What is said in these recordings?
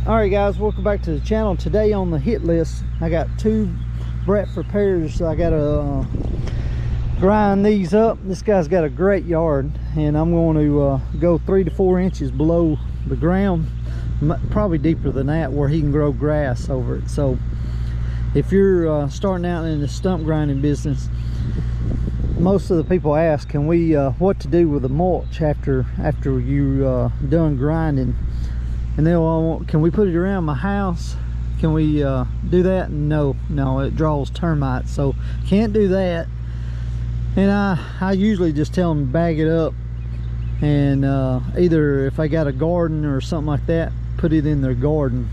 Alright guys, welcome back to the channel. Today on the hit list I got two Bradford pears. I gotta grind these up. This guy's got a great yard and I'm going to go 3 to 4 inches below the ground, probably deeper than that, where he can grow grass over it. So if you're starting out in the stump grinding business, most of the people ask, can we what to do with the mulch after you done grinding, and they'll can we put it around my house? Can we do that? No, it draws termites, so can't do that. And I usually just tell them to bag it up, and either if I got a garden or something like that, put it in their garden.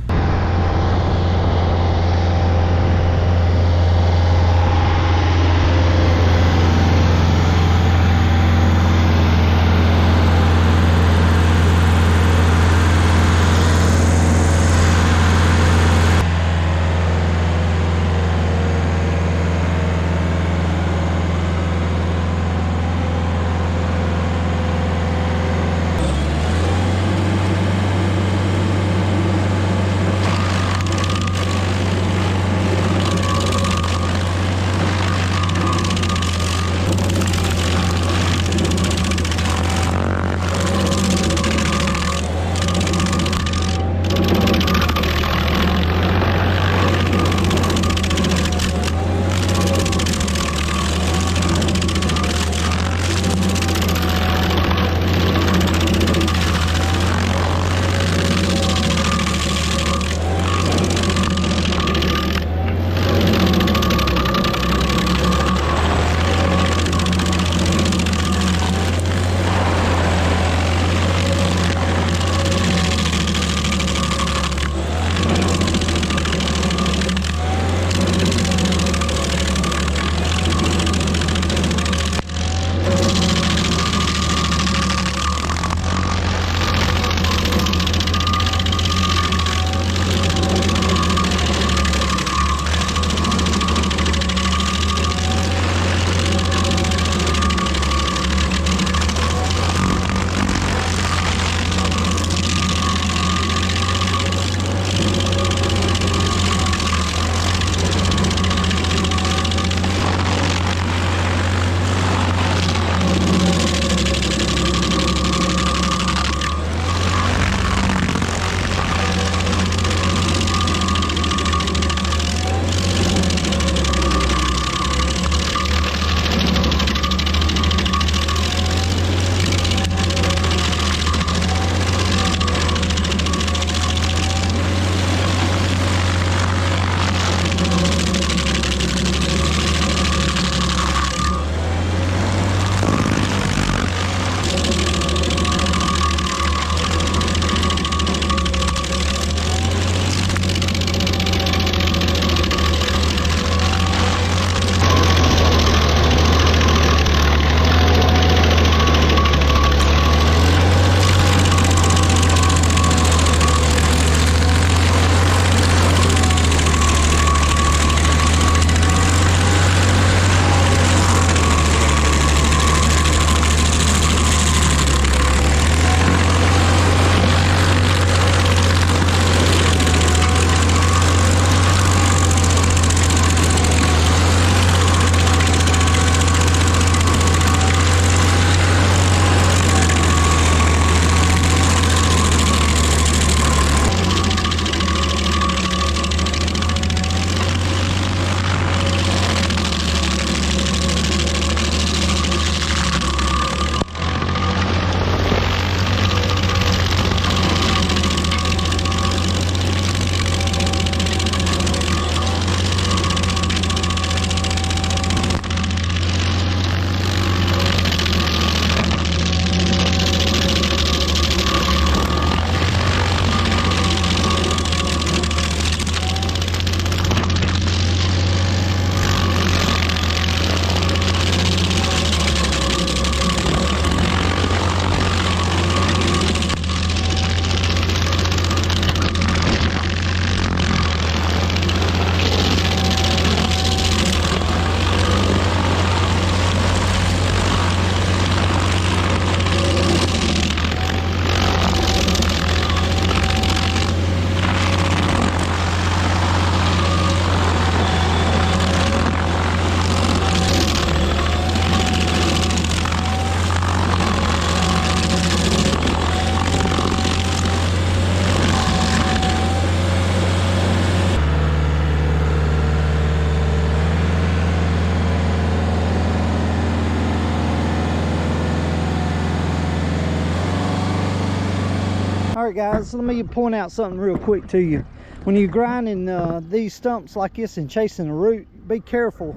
All right, guys, let me point out something real quick to you. When you're grinding these stumps like this and chasing the root, be careful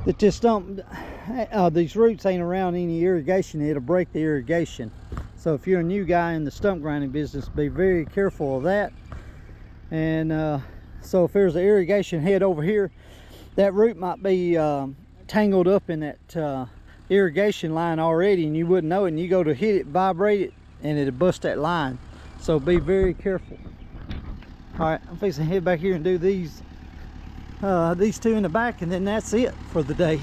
that this stump, these roots ain't around any irrigation. It'll break the irrigation. So if you're a new guy in the stump grinding business, be very careful of that. And so if there's an irrigation head over here, that root might be tangled up in that irrigation line already, and you wouldn't know it, and you go to hit it, vibrate it, and it'll bust that line. So be very careful. All right, I'm fixing to head back here and do these two in the back, and then that's it for the day.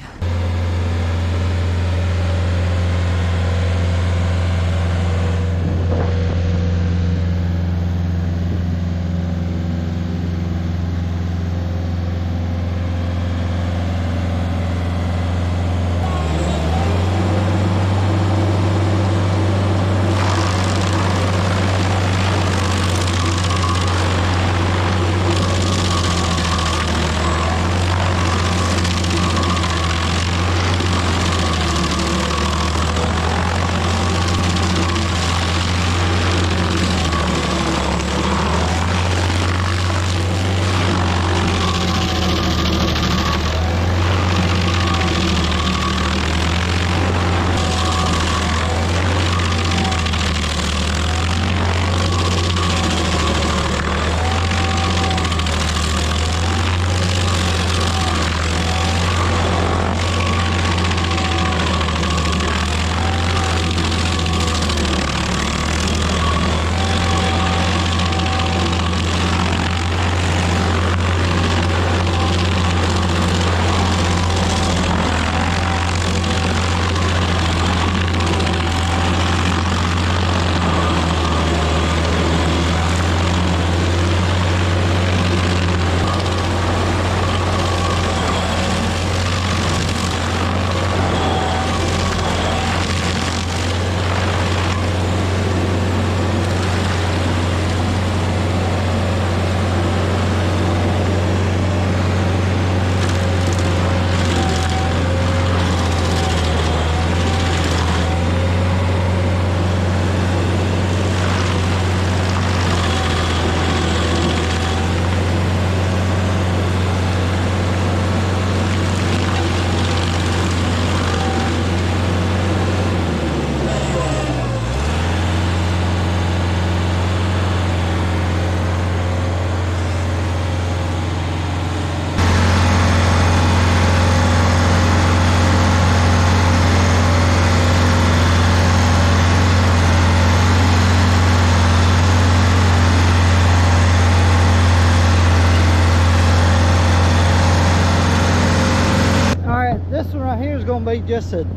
This one right here is going to be just a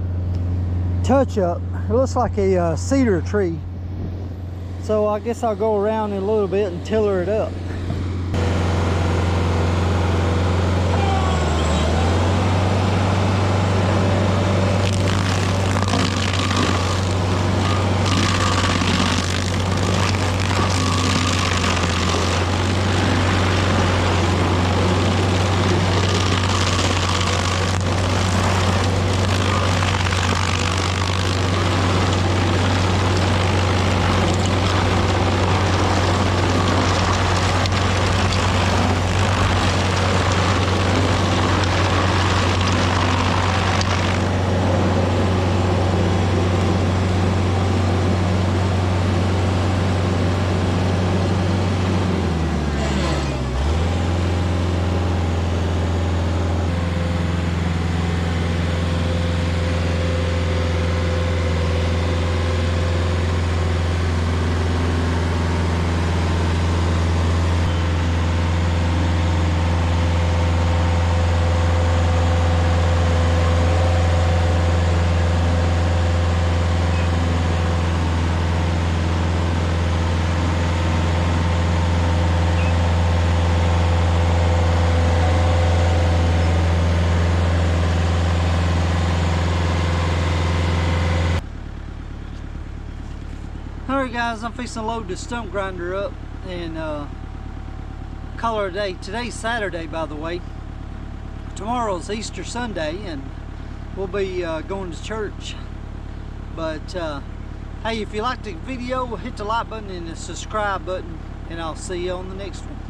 touch up. It looks like a cedar tree. So I guess I'll go around in a little bit and tiller it up. Alright guys, I'm fixing to load the stump grinder up and call it a day. Today's Saturday, by the way. Tomorrow's Easter Sunday and we'll be going to church. But Hey, if you liked the video, hit the like button and the subscribe button, and I'll see you on the next one.